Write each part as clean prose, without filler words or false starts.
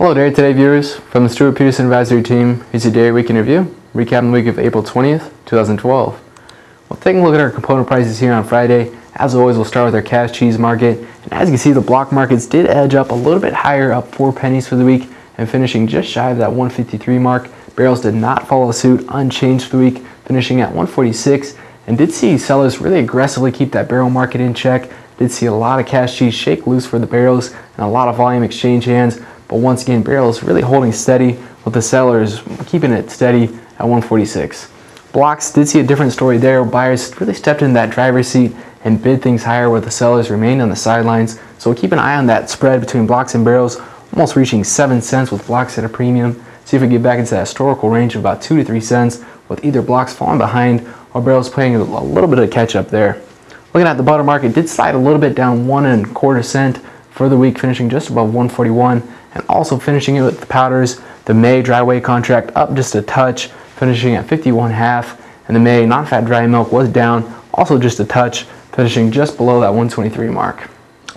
Hello Dairy Today viewers, from the Stuart Peterson Advisory Team. Here's your Dairy Week in Review, recapping the week of April 20th, 2012. We'll take a look at our component prices here on Friday. As always, we'll start with our cash cheese market. And as you can see, the block markets did edge up a little bit higher, up 4 pennies for the week, and finishing just shy of that 153 mark. Barrels did not follow suit, unchanged for the week, finishing at 146, and did see sellers really aggressively keep that barrel market in check. Did see a lot of cash cheese shake loose for the barrels and a lot of volume exchange hands. But once again, barrels really holding steady with the sellers keeping it steady at 146. Blocks did see a different story there. Buyers really stepped in that driver's seat and bid things higher where the sellers remained on the sidelines. So we'll keep an eye on that spread between blocks and barrels, almost reaching 7 cents with blocks at a premium. See if we get back into that historical range of about 2 to 3 cents with either blocks falling behind or barrels playing a little bit of catch up there. Looking at the butter market, did slide a little bit down 1 1/4 cent for the week, finishing just above 141. And also finishing it with the powders, the May dry whey contract up just a touch, finishing at 51.5, and the May non-fat dry milk was down, also just a touch, finishing just below that 123 mark.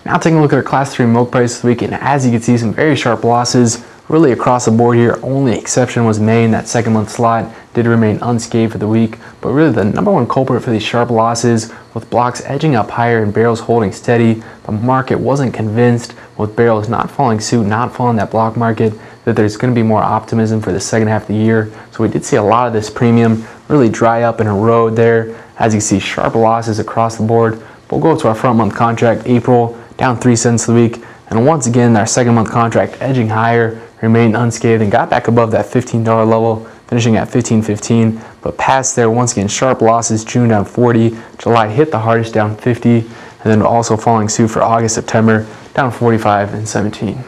Now taking a look at our class 3 milk price this week, and as you can see, some very sharp losses really across the board here. Only exception was May in that second month slot, did remain unscathed for the week, but really the number one culprit for these sharp losses, with blocks edging up higher and barrels holding steady. The market wasn't convinced, with barrels not following suit, not following that block market, that there's going to be more optimism for the second half of the year. So we did see a lot of this premium really dry up and erode there. As you see, sharp losses across the board. We'll go to our front month contract, April, down 3 cents a week. And once again, our second month contract edging higher, remained unscathed, and got back above that $15 level, finishing at $15.15. But past there, once again, sharp losses. June down 40, July hit the hardest, down 50, and then also following suit for August, September, down 45 and 17.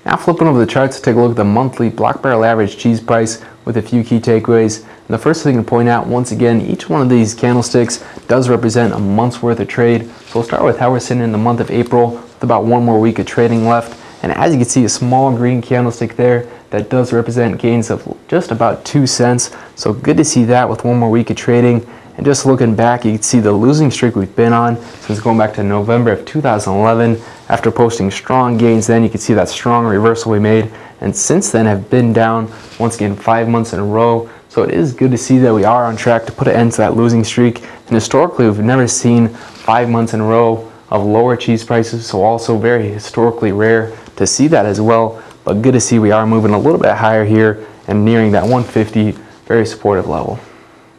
Now flipping over the charts to take a look at the monthly block barrel average cheese price with a few key takeaways. And the first thing to point out, once again, each one of these candlesticks does represent a month's worth of trade. So we'll start with how we're sitting in the month of April with about 1 more week of trading left. And as you can see, a small green candlestick there that does represent gains of just about 2 cents. So good to see that with 1 more week of trading. And just looking back, you can see the losing streak we've been on since going back to November of 2011. After posting strong gains then, you can see that strong reversal we made. And since then have been down, once again, 5 months in a row. So it is good to see that we are on track to put an end to that losing streak. And historically, we've never seen 5 months in a row of lower cheese prices. So also very historically rare to see that as well. But good to see we are moving a little bit higher here and nearing that 150, very supportive level.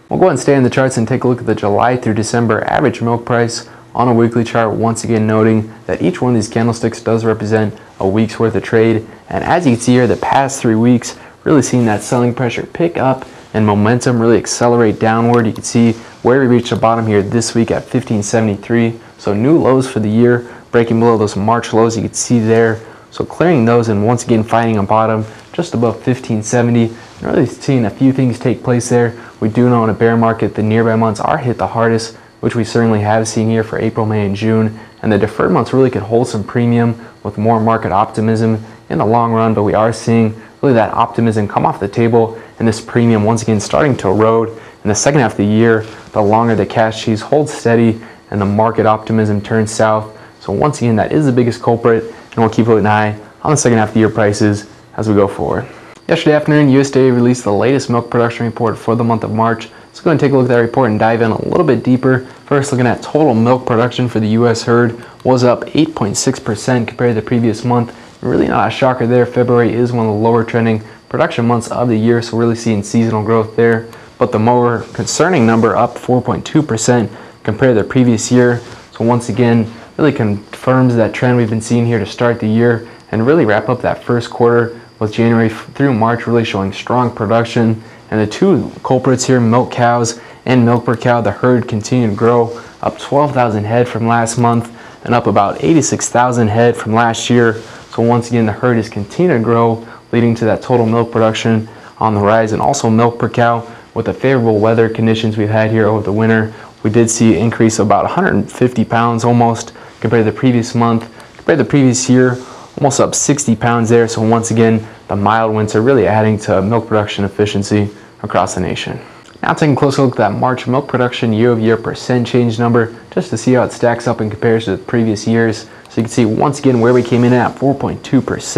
We'll go ahead and stay in the charts and take a look at the July through December average milk price on a weekly chart, once again noting that each one of these candlesticks does represent a week's worth of trade. And as you can see here, the past 3 weeks, really seeing that selling pressure pick up and momentum really accelerate downward. You can see where we reached the bottom here this week at 1573. So new lows for the year, breaking below those March lows you can see there. So clearing those and once again finding a bottom just above 1570. And really seeing a few things take place there. We do know in a bear market the nearby months are hit the hardest, which we certainly have seen here for April, May, and June. And the deferred months really could hold some premium with more market optimism in the long run. But we are seeing really that optimism come off the table and this premium once again starting to erode. In the second half of the year, the longer the cash cheese holds steady and the market optimism turns south. So once again, that is the biggest culprit. And we'll keep an eye on the second half of the year prices as we go forward. Yesterday afternoon, USDA released the latest milk production report for the month of March. So go ahead and take a look at that report and dive in a little bit deeper. First, looking at total milk production for the U.S. herd was up 8.6% compared to the previous month. Really not a shocker there. February is one of the lower trending production months of the year, so really seeing seasonal growth there. But the more concerning number, up 4.2% compared to the previous year. So once again, really confirms that trend we've been seeing here to start the year and really wrap up that first quarter with January through March really showing strong production. And the two culprits here, milk cows and milk per cow, the herd continued to grow, up 12,000 head from last month and up about 86,000 head from last year. So once again, the herd is continuing to grow, leading to that total milk production on the rise. And also milk per cow, with the favorable weather conditions we've had here over the winter, we did see an increase of about 150 pounds almost compared to the previous month. Compared to the previous year, almost up 60 pounds there. So once again, the mild winter really adding to milk production efficiency across the nation. Now taking a closer look at that March milk production year-over-year percent change number, just to see how it stacks up in comparison to the previous years. So you can see once again where we came in at 4.2%.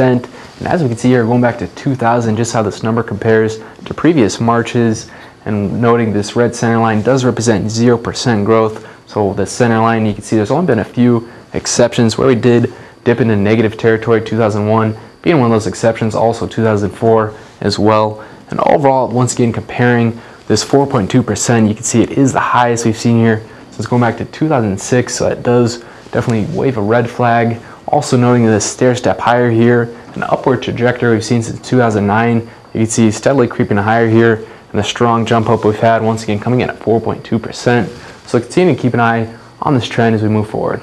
And as we can see here, going back to 2000, just how this number compares to previous Marches. And noting this red center line does represent 0% growth. So the center line, you can see there's only been a few exceptions where we did dip into negative territory. 2001 being one of those exceptions, also 2004 as well. And overall, once again, comparing this 4.2%, you can see it is the highest we've seen here since going back to 2006. So it does definitely wave a red flag. Also noting this stair step higher here, an upward trajectory we've seen since 2009. You can see steadily creeping higher here, and the strong jump up we've had once again coming in at 4.2%. So continue to keep an eye on this trend as we move forward.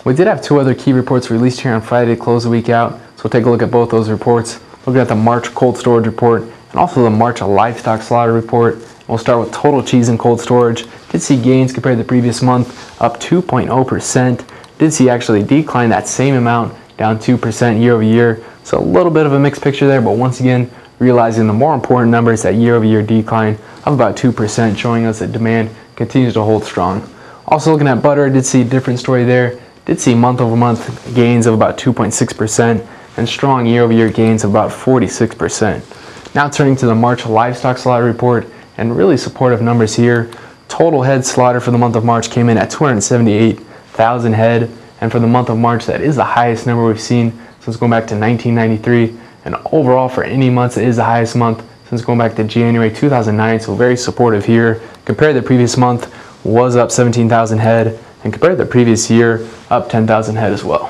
We did have two other key reports released here on Friday to close the week out. So we'll take a look at both those reports. Looking at the March cold storage report and also the March livestock slaughter report. We'll start with total cheese and cold storage. Did see gains compared to the previous month, up 2.0%. Did see actually decline that same amount, down 2% year over year. So a little bit of a mixed picture there, but once again, realizing the more important number is that year over year decline of about 2%, showing us that demand continues to hold strong. Also looking at butter, did see a different story there. Did see month over month gains of about 2.6% and strong year over year gains of about 46%. Now turning to the March livestock slaughter report, and really supportive numbers here. Total head slaughter for the month of March came in at 278,000 head, and for the month of March, that is the highest number we've seen since going back to 1993. And overall, for any month, it is the highest month since going back to January 2009. So very supportive here. Compared to the previous month, was up 17,000 head, and compared to the previous year, up 10,000 head as well.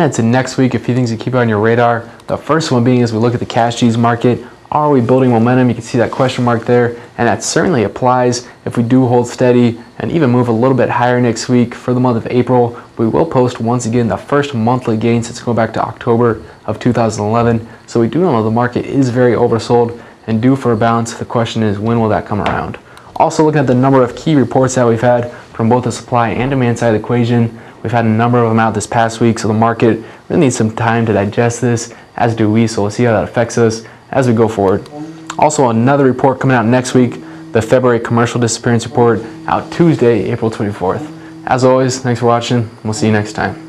And to next week, a few things to keep on your radar. The first one being as we look at the cash cheese market. Are we building momentum? You can see that question mark there, and that certainly applies if we do hold steady and even move a little bit higher next week. For the month of April, we will post once again the first monthly gain since going back to October of 2011. So we do know the market is very oversold and due for a bounce. The question is, when will that come around? Also looking at the number of key reports that we've had from both the supply and demand side of the equation. We've had a number of them out this past week, so the market really needs some time to digest this, as do we, so we'll see how that affects us as we go forward. Also, another report coming out next week, the February commercial disappearance report, out Tuesday, April 24th. As always, thanks for watching. We'll see you next time.